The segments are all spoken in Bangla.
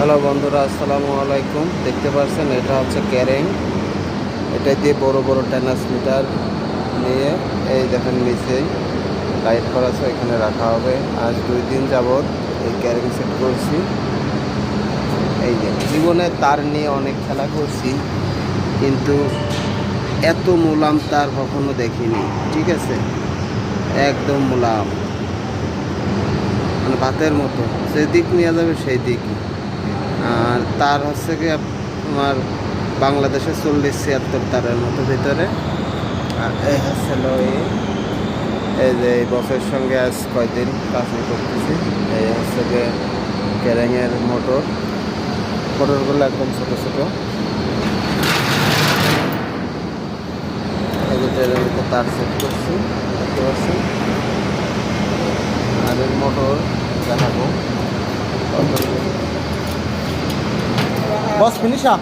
হ্যালো বন্ধুরা, আসসালামু আলাইকুম। দেখতে পাচ্ছেন এটা হচ্ছে ক্যারেং। এটা দিয়ে বড় বড় ট্রান্সমিটার নিয়ে এই দেখেন নিচেই লাইট করা আছে, এখানে রাখা হবে। আজ 2 দিন যাবৎ এই ক্যারেং সেট করছি। এই যে জীবনে তার নিয়ে অনেক খেলা করছি, কিন্তু এত মোলাম তার কখনো দেখিনি। ঠিক আছে, একদম মোলাম, মানে ভাতের মতো, যেদিক নিয়ে যাবে সেই দিকই। আর তার হচ্ছে কি আমার বাংলাদেশে 40-76 তারের মতো ভিতরে। আর এই হচ্ছে এই যে এই বসের সঙ্গে আজ কয়দিন কাজ করতেছি। এই হচ্ছে গিয়ে ক্যারেংয়ের মোটরগুলো একদম ছোটো ছোটো। এই যে ট্রেনের তার সেট করছি, দেখতে পাচ্ছি। আর এর মোটর দেখাবো। বস ফিনিশা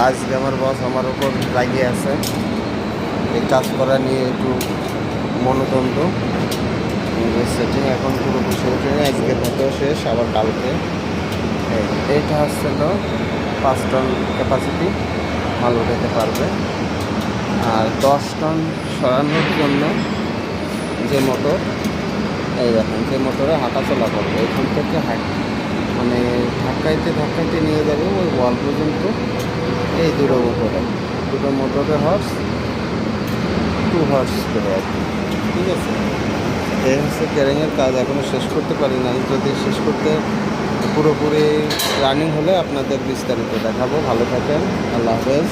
আজকে আমার বস আমার উপর লাগিয়ে আছে। এই কাজ করা নিয়ে একটু মনোতন্ত্র। সেটিং এখন পুরো বসে উঠে আজকের মতো শেষ, আবার কালকে। এইটা হচ্ছে 5 টন ক্যাপাসিটি মাল উঠাতে পারবে। আর 10 টন সরানোর জন্য যে মোটর, এই দেখেন, যে মোটরে হাঁটা চলা করবে, এখান থেকে মানে ধাক্কাইতে নিয়ে যাবে ওই ওয়াল পর্যন্ত। এই দুটো মোটরে হর্স 2 হর্স করে আর কি। ঠিক আছে, এই হচ্ছে ক্যারেংয়ের কাজ। এখনও শেষ করতে পারি নাই। যদি শেষ করতে পুরোপুরি রানিং হলে আপনাদের বিস্তারিত দেখাবো। ভালো থাকেন, আল্লাহ হাফেজ।